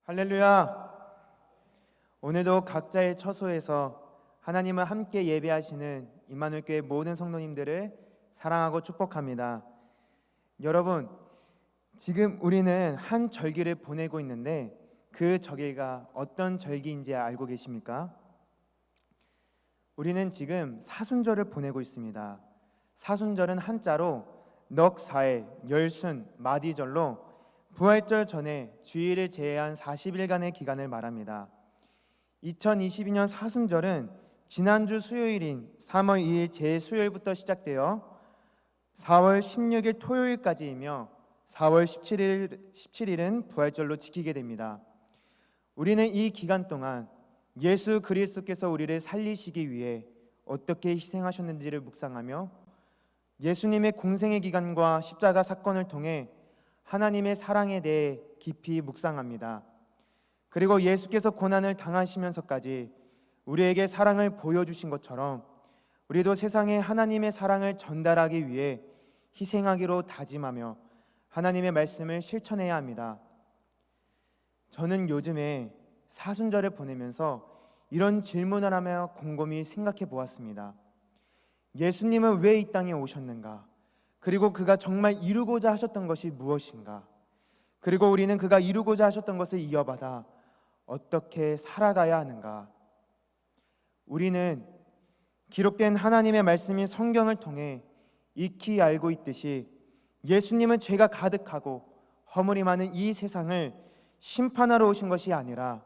할렐루야. 오늘도 각자의 처소에서 하나님을 함께 예배하시는 임마누엘 교회 모든 성도님들을 사랑하고 축복합니다. 여러분, 지금 우리는 한 절기를 보내고 있는데 그 절기가 어떤 절기인지 알고 계십니까? 우리는 지금 사순절을 보내고 있습니다. 사순절은 한자로 넉사일, 열순, 마디절로 부활절 전에 주일을 제외한 40일간의 기간을 말합니다. 2022년 사순절은 지난주 수요일인 3월 2일 제수요일부터 시작되어 4월 16일 토요일까지이며 4월 17일은 부활절로 지키게 됩니다. 우리는 이 기간 동안 예수 그리스도께서 우리를 살리시기 위해 어떻게 희생하셨는지를 묵상하며 예수님의 공생의 기간과 십자가 사건을 통해 하나님의 사랑에 대해 깊이 묵상합니다. 그리고 예수께서 고난을 당하시면서까지 우리에게 사랑을 보여주신 것처럼 우리도 세상에 하나님의 사랑을 전달하기 위해 희생하기로 다짐하며 하나님의 말씀을 실천해야 합니다. 저는 요즘에 사순절을 보내면서 이런 질문을 하며 곰곰이 생각해 보았습니다. 예수님은 왜 이 땅에 오셨는가? 그리고 그가 정말 이루고자 하셨던 것이 무엇인가? 그리고 우리는 그가 이루고자 하셨던 것을 이어받아 어떻게 살아가야 하는가? 우리는 기록된 하나님의 말씀인 성경을 통해 익히 알고 있듯이 예수님은 죄가 가득하고 허물이 많은 이 세상을 심판하러 오신 것이 아니라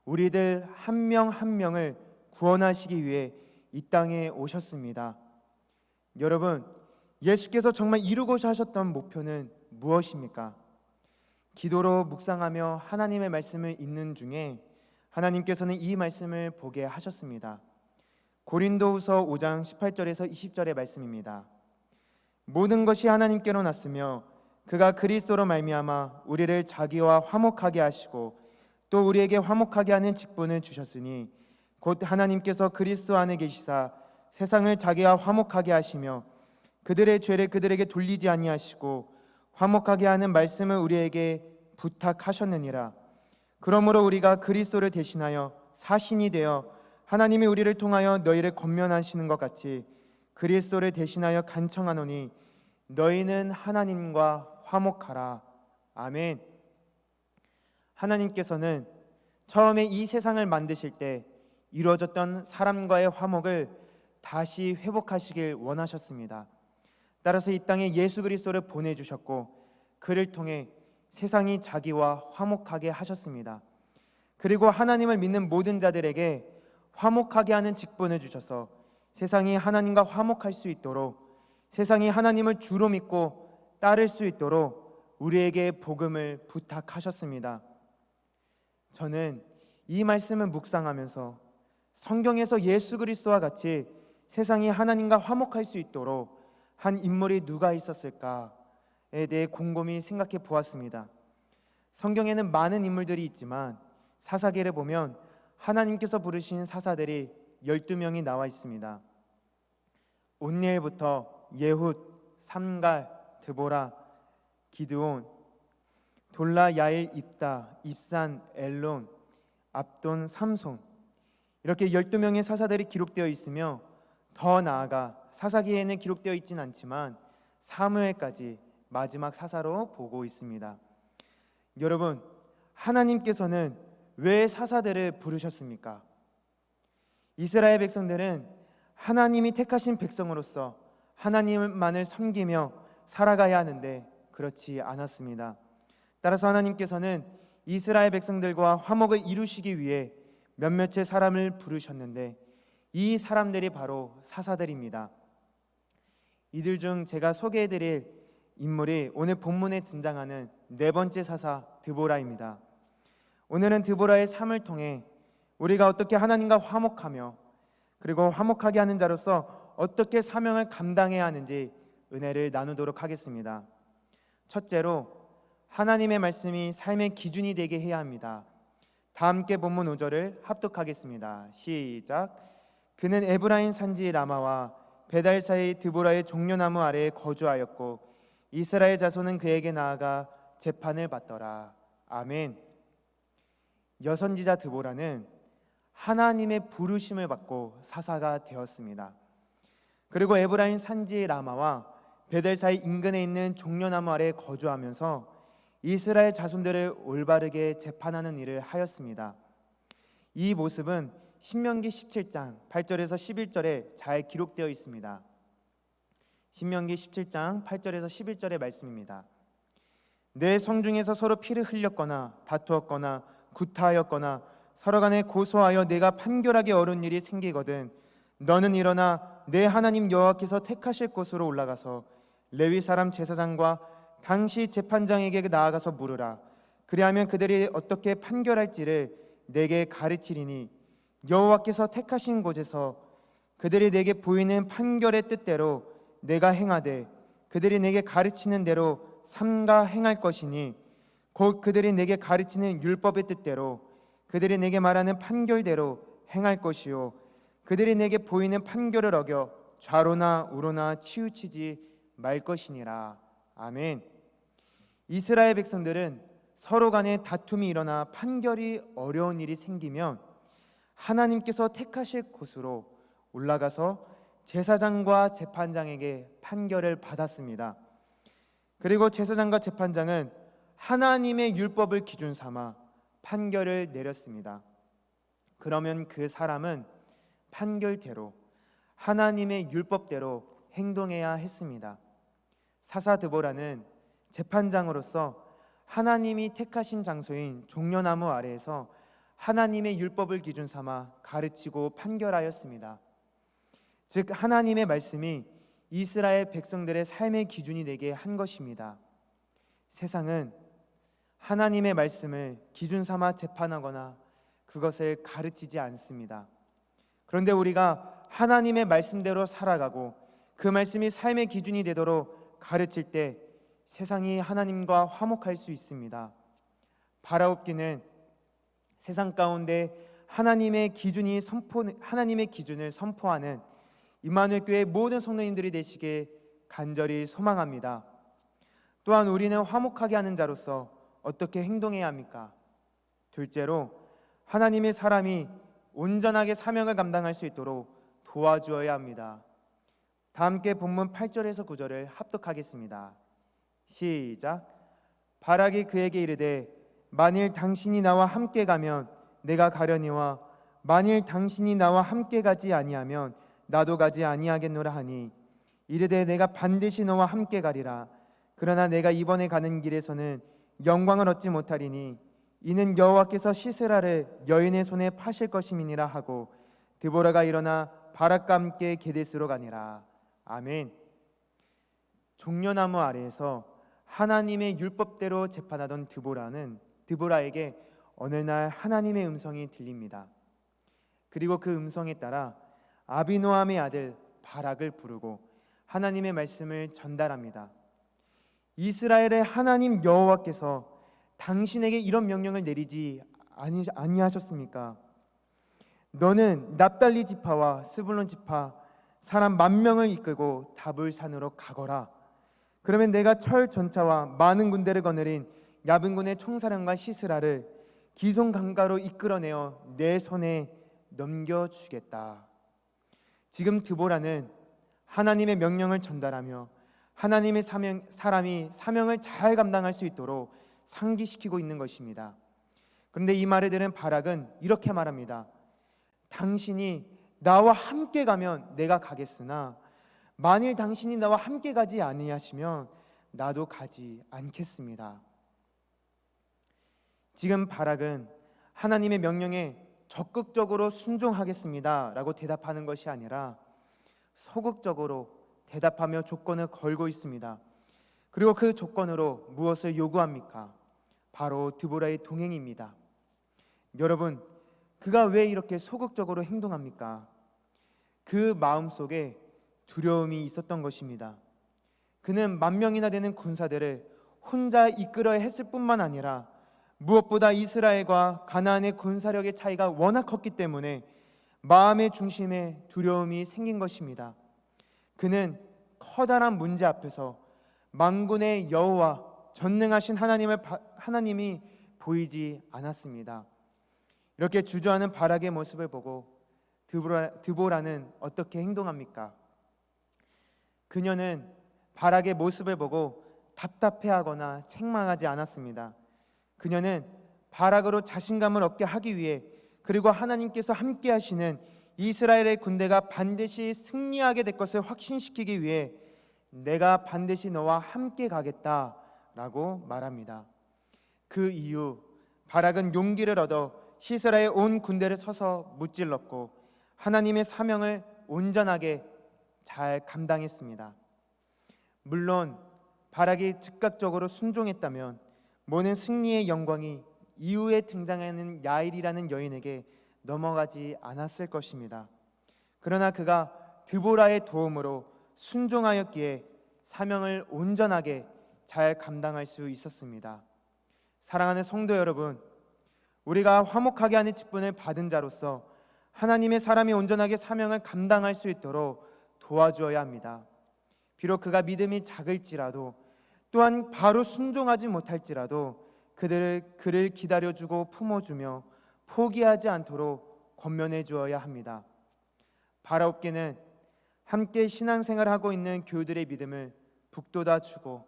우리들 한 명 한 명을 구원하시기 위해 이 땅에 오셨습니다. 여러분, 예수께서 정말 이루고자 하셨던 목표는 무엇입니까? 기도로 묵상하며 하나님의 말씀을 읽는 중에 하나님께서는 이 말씀을 보게 하셨습니다. 고린도후서 5장 18절에서 20절의 말씀입니다. 모든 것이 하나님께로 났으며 그가 그리스도로 말미암아 우리를 자기와 화목하게 하시고 또 우리에게 화목하게 하는 직분을 주셨으니 곧 하나님께서 그리스도 안에 계시사 세상을 자기와 화목하게 하시며 그들의 죄를 그들에게 돌리지 아니하시고 화목하게 하는 말씀을 우리에게 부탁하셨느니라. 그러므로 우리가 그리스도를 대신하여 사신이 되어 하나님이 우리를 통하여 너희를 권면하시는 것 같이 그리스도를 대신하여 간청하노니 너희는 하나님과 화목하라. 아멘. 하나님께서는 처음에 이 세상을 만드실 때 이루어졌던 사람과의 화목을 다시 회복하시길 원하셨습니다. 따라서 이 땅에 예수 그리스도를 보내주셨고 그를 통해 세상이 자기와 화목하게 하셨습니다. 그리고 하나님을 믿는 모든 자들에게 화목하게 하는 직분을 주셔서 세상이 하나님과 화목할 수 있도록, 세상이 하나님을 주로 믿고 따를 수 있도록 우리에게 복음을 부탁하셨습니다. 저는 이 말씀을 묵상하면서 성경에서 예수 그리스도와 같이 세상이 하나님과 화목할 수 있도록 한 인물이 누가 있었을까에 대해 곰곰이 생각해 보았습니다. 성경에는 많은 인물들이 있지만 사사기를 보면 하나님께서 부르신 사사들이 12명이 나와 있습니다. 온니엘부터 예훗, 삼갈, 드보라, 기드온, 돌라, 야일, 입다, 입산, 엘론, 압돈, 삼손, 이렇게 12명의 사사들이 기록되어 있으며 더 나아가 사사기에는 기록되어 있진 않지만 사무엘까지 마지막 사사로 보고 있습니다. 여러분, 하나님께서는 왜 사사들을 부르셨습니까? 이스라엘 백성들은 하나님이 택하신 백성으로서 하나님만을 섬기며 살아가야 하는데 그렇지 않았습니다. 따라서 하나님께서는 이스라엘 백성들과 화목을 이루시기 위해 몇몇의 사람을 부르셨는데 이 사람들이 바로 사사들입니다. 이들 중 제가 소개해드릴 인물이 오늘 본문에 등장하는 네 번째 사사 드보라입니다. 오늘은 드보라의 삶을 통해 우리가 어떻게 하나님과 화목하며 그리고 화목하게 하는 자로서 어떻게 사명을 감당해야 하는지 은혜를 나누도록 하겠습니다. 첫째로 하나님의 말씀이 삶의 기준이 되게 해야 합니다. 다 함께 본문 5절을 합독하겠습니다. 시작. 그는 에브라임 산지 라마와 베달 사이 드보라의 종려나무 아래에 거주하였고 이스라엘 자손은 그에게 나아가 재판을 받더라. 아멘. 여선지자 드보라는 하나님의 부르심을 받고 사사가 되었습니다. 그리고 에브라임 산지 라마와 베델 사이 인근에 있는 종려나무 아래 거주하면서 이스라엘 자손들을 올바르게 재판하는 일을 하였습니다. 이 모습은 신명기 17장 8절에서 11절에 잘 기록되어 있습니다. 신명기 17장 8절에서 11절의 말씀입니다. 내 성중에서 서로 피를 흘렸거나 다투었거나 구타하였거나 서로 간에 고소하여 내가 판결하기 어려운 일이 생기거든 너는 일어나 내 하나님 여호와께서 택하실 곳으로 올라가서 레위 사람 제사장과 당시 재판장에게 나아가서 물으라. 그리하면 그들이 어떻게 판결할지를 내게 가르치리니 여호와께서 택하신 곳에서 그들이 내게 보이는 판결의 뜻대로 내가 행하되 그들이 내게 가르치는 대로 삼가 행할 것이니 곧 그들이 내게 가르치는 율법의 뜻대로 그들이 내게 말하는 판결대로 행할 것이요 그들이 내게 보이는 판결을 어겨 좌로나 우로나 치우치지 말 것이니라. 아멘. 이스라엘 백성들은 서로 간에 다툼이 일어나 판결이 어려운 일이 생기면 하나님께서 택하실 곳으로 올라가서 제사장과 재판장에게 판결을 받았습니다. 그리고 제사장과 재판장은 하나님의 율법을 기준 삼아 판결을 내렸습니다. 그러면 그 사람은 판결대로 하나님의 율법대로 행동해야 했습니다. 사사 드보라는 재판장으로서 하나님이 택하신 장소인 종려나무 아래에서 하나님의 율법을 기준 삼아 가르치고 판결하였습니다. 즉 하나님의 말씀이 이스라엘 백성들의 삶의 기준이 되게 한 것입니다. 세상은 하나님의 말씀을 기준 삼아 재판하거나 그것을 가르치지 않습니다. 그런데 우리가 하나님의 말씀대로 살아가고 그 말씀이 삶의 기준이 되도록 가르칠 때 세상이 하나님과 화목할 수 있습니다. 바라옵기는 세상 가운데 하나님의 기준을 선포하는 임마누엘 교회 모든 성도님들이 되시길 간절히 소망합니다. 또한 우리는 화목하게 하는 자로서 어떻게 행동해야 합니까? 둘째로 하나님의 사람이 온전하게 사명을 감당할 수 있도록 도와주어야 합니다. 다 함께 본문 8절에서 9절을 합독하겠습니다. 시작. 바락이 그에게 이르되 만일 당신이 나와 함께 가면 내가 가려니와 만일 당신이 나와 함께 가지 아니하면 나도 가지 아니하겠노라 하니 이르되 내가 반드시 너와 함께 가리라. 그러나 내가 이번에 가는 길에서는 영광을 얻지 못하리니 이는 여호와께서 시스라를 여인의 손에 파실 것임이니라 하고 드보라가 일어나 바락과 함께 게데스로 가니라. 아멘. 종려나무 아래에서 하나님의 율법대로 재판하던 드보라에게 어느 날 하나님의 음성이 들립니다. 그리고 그 음성에 따라 아비노함의 아들 바락을 부르고 하나님의 말씀을 전달합니다. 이스라엘의 하나님 여호와께서 당신에게 이런 명령을 내리지 아니하셨습니까? 너는 납달리 지파와 스불론 지파 사람 10,000명을 이끌고 다볼 산으로 가거라. 그러면 내가 철 전차와 많은 군대를 거느린 야분군의 총사령관 시스라를 기손 강가로 이끌어내어 내 손에 넘겨주겠다. 지금 드보라는 하나님의 명령을 전달하며 하나님의 사람이 사명을 잘 감당할 수 있도록 상기시키고 있는 것입니다. 그런데 이 말을 들은 바락은 이렇게 말합니다. 당신이 나와 함께 가면 내가 가겠으나 만일 당신이 나와 함께 가지 아니하시면 나도 가지 않겠습니다. 지금 바락은 하나님의 명령에 적극적으로 순종하겠습니다 라고 대답하는 것이 아니라 소극적으로 대답하며 조건을 걸고 있습니다. 그리고 그 조건으로 무엇을 요구합니까? 바로 드보라의 동행입니다. 여러분, 그가 왜 이렇게 소극적으로 행동합니까? 그 마음속에 두려움이 있었던 것입니다. 그는 10,000명이나 되는 군사들을 혼자 이끌어야 했을 뿐만 아니라 무엇보다 이스라엘과 가나안의 군사력의 차이가 워낙 컸기 때문에 마음의 중심에 두려움이 생긴 것입니다. 그는 커다란 문제 앞에서 만군의 여호와 전능하신 하나님이 보이지 않았습니다. 이렇게 주저하는 바락의 모습을 보고 드보라는 어떻게 행동합니까? 그녀는 바락의 모습을 보고 답답해하거나 책망하지 않았습니다. 그녀는 바락으로 자신감을 얻게 하기 위해, 그리고 하나님께서 함께 하시는 이스라엘의 군대가 반드시 승리하게 될 것을 확신시키기 위해 내가 반드시 너와 함께 가겠다라고 말합니다. 그 이후 바락은 용기를 얻어 시스라의 온 군대를 서서 무찔렀고 하나님의 사명을 온전하게 잘 감당했습니다. 물론 바락이 즉각적으로 순종했다면 모든 승리의 영광이 이후에 등장하는 야일이라는 여인에게 넘어가지 않았을 것입니다. 그러나 그가 드보라의 도움으로 순종하였기에 사명을 온전하게 잘 감당할 수 있었습니다. 사랑하는 성도 여러분, 우리가 화목하게 하는 직분을 받은 자로서 하나님의 사람이 온전하게 사명을 감당할 수 있도록 도와주어야 합니다. 비록 그가 믿음이 작을지라도, 또한 바로 순종하지 못할지라도 그를 기다려주고 품어주며 포기하지 않도록 권면해 주어야 합니다. 바라옵게는 함께 신앙생활하고 있는 교우들의 믿음을 북돋아 주고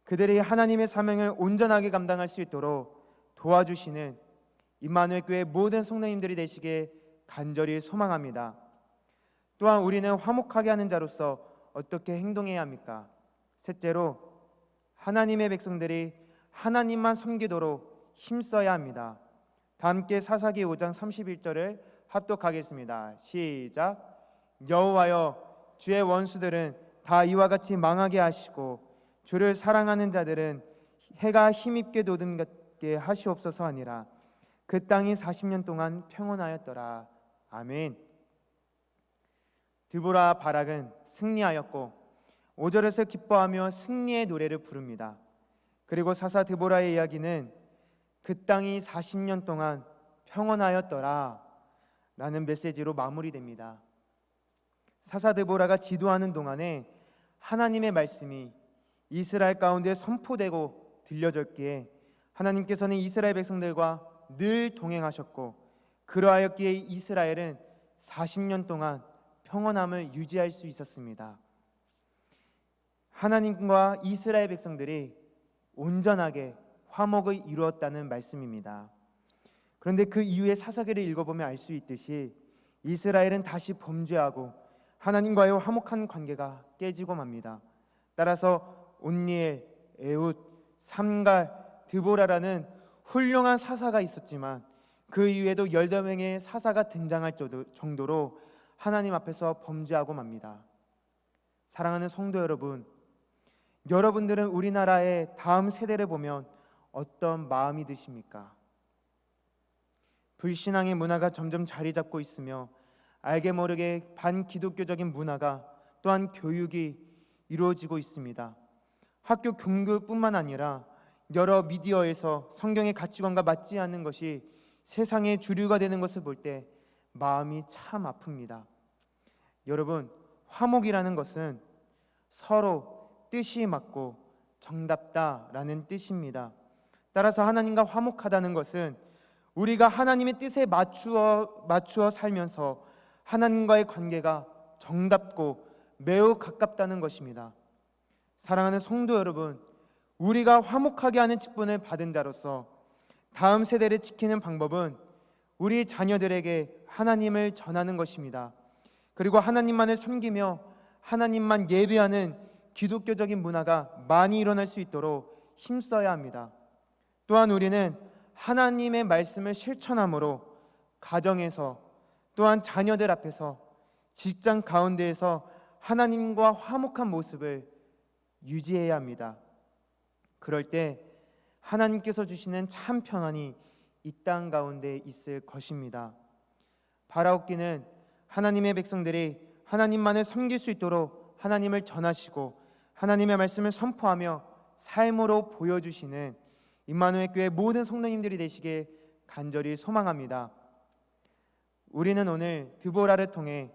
그들이 하나님의 사명을 온전하게 감당할 수 있도록 도와주시는 임마누엘 교회 모든 성도님들이 되시길 간절히 소망합니다. 또한 우리는 화목하게 하는 자로서 어떻게 행동해야 합니까? 셋째로, 하나님의 백성들이 하나님만 섬기도록 힘써야 합니다. 다 함께 사사기 5장 31절을 합독하겠습니다. 시작. 여호와여, 주의 원수들은 다 이와 같이 망하게 하시고 주를 사랑하는 자들은 해가 힘있게 돋게 하시옵소서 하니라. 그 땅이 40년 동안 평온하였더라. 아멘. 드보라 바락은 승리하였고 5절에서 기뻐하며 승리의 노래를 부릅니다. 그리고 사사 드보라의 이야기는 그 땅이 40년 동안 평온하였더라 라는 메시지로 마무리됩니다. 사사 드보라가 지도하는 동안에 하나님의 말씀이 이스라엘 가운데 선포되고 들려졌기에 하나님께서는 이스라엘 백성들과 늘 동행하셨고 그러하였기에 이스라엘은 40년 동안 평온함을 유지할 수 있었습니다. 하나님과 이스라엘 백성들이 온전하게 화목을 이루었다는 말씀입니다. 그런데 그 이후에 사사기를 읽어보면 알 수 있듯이 이스라엘은 다시 범죄하고 하나님과의 화목한 관계가 깨지고 맙니다. 따라서 온니엘, 에훗, 삼갈, 드보라라는 훌륭한 사사가 있었지만 그 이후에도 18명의 사사가 등장할 정도로 하나님 앞에서 범죄하고 맙니다. 사랑하는 성도 여러분, 여러분들은 우리나라의 다음 세대를 보면 어떤 마음이 드십니까? 불신앙의 문화가 점점 자리 잡고 있으며 알게 모르게 반기독교적인 문화가 또한 교육이 이루어지고 있습니다. 학교 교육뿐만 아니라 여러 미디어에서 성경의 가치관과 맞지 않는 것이 세상의 주류가 되는 것을 볼 때 마음이 참 아픕니다. 여러분, 화목이라는 것은 서로 뜻이 맞고 정답다라는 뜻입니다. 따라서 하나님과 화목하다는 것은 우리가 하나님의 뜻에 맞추어 살면서 하나님과의 관계가 정답고 매우 가깝다는 것입니다. 사랑하는 성도 여러분, 우리가 화목하게 하는 직분을 받은 자로서 다음 세대를 지키는 방법은 우리 자녀들에게 하나님을 전하는 것입니다. 그리고 하나님만을 섬기며 하나님만 예배하는 기독교적인 문화가 많이 일어날 수 있도록 힘써야 합니다. 또한 우리는 하나님의 말씀을 실천함으로 가정에서, 또한 자녀들 앞에서, 직장 가운데에서 하나님과 화목한 모습을 유지해야 합니다. 그럴 때 하나님께서 주시는 참 평안이 이 땅 가운데 있을 것입니다. 바라옵기는 하나님의 백성들이 하나님만을 섬길 수 있도록 하나님을 전하시고 하나님의 말씀을 선포하며 삶으로 보여주시는 임마누엘 교회 모든 성도님들이 되시길 간절히 소망합니다. 우리는 오늘 드보라를 통해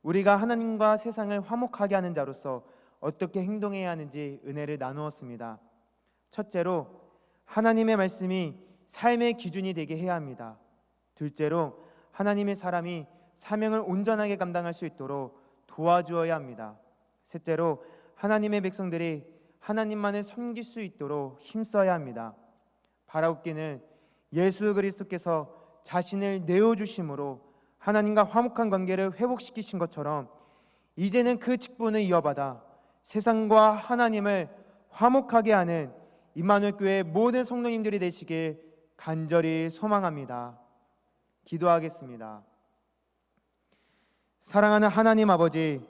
우리가 하나님과 세상을 화목하게 하는 자로서 어떻게 행동해야 하는지 은혜를 나누었습니다. 첫째로, 하나님의 말씀이 삶의 기준이 되게 해야 합니다. 둘째로 하나님의 사람이 사명을 온전하게 감당할 수 있도록 도와주어야 합니다. 셋째로 하나님의 백성들이 하나님만을 섬길 수 있도록 힘써야 합니다. 바라옵기는 예수 그리스도께서 자신을 내어주심으로 하나님과 화목한 관계를 회복시키신 것처럼 이제는 그 직분을 이어받아 세상과 하나님을 화목하게 하는 임마누엘 교회 모든 성도님들이 되시길 간절히 소망합니다. 기도하겠습니다. 사랑하는 하나님 아버지,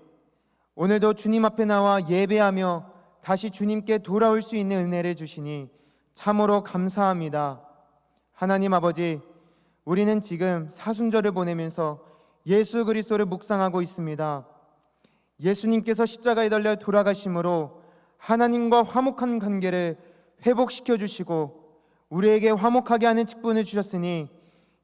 오늘도 주님 앞에 나와 예배하며 다시 주님께 돌아올 수 있는 은혜를 주시니 참으로 감사합니다. 하나님 아버지, 우리는 지금 사순절을 보내면서 예수 그리스도를 묵상하고 있습니다. 예수님께서 십자가에 달려 돌아가심으로 하나님과 화목한 관계를 회복시켜 주시고 우리에게 화목하게 하는 직분을 주셨으니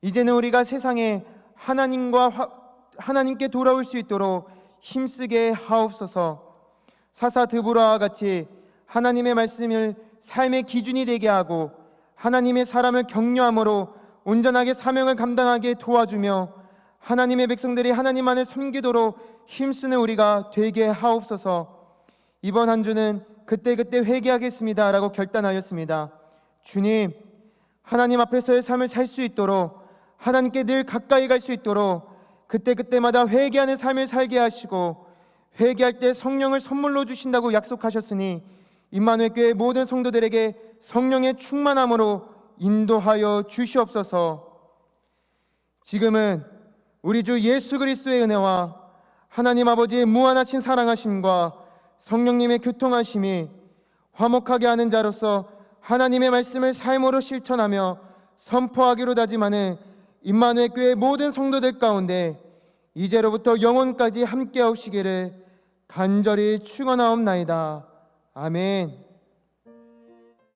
이제는 우리가 세상에 하나님께 돌아올 수 있도록 힘쓰게 하옵소서. 사사 드보라와 같이 하나님의 말씀을 삶의 기준이 되게 하고 하나님의 사람을 격려함으로 온전하게 사명을 감당하게 도와주며 하나님의 백성들이 하나님만을 섬기도록 힘쓰는 우리가 되게 하옵소서. 이번 한 주는 그때그때 회개하겠습니다 라고 결단하였습니다. 주님, 하나님 앞에서의 삶을 살 수 있도록 하나님께 늘 가까이 갈 수 있도록 그때그때마다 회개하는 삶을 살게 하시고 회개할 때 성령을 선물로 주신다고 약속하셨으니 임마누엘 교회 모든 성도들에게 성령의 충만함으로 인도하여 주시옵소서. 지금은 우리 주 예수 그리스도의 은혜와 하나님 아버지의 무한하신 사랑하심과 성령님의 교통하심이 화목하게 하는 자로서 하나님의 말씀을 삶으로 실천하며 선포하기로 다짐하는 임마누엘 교회 모든 성도들 가운데 이제로부터 영원까지 함께 하시기를 간절히 축원하옵나이다. 아멘.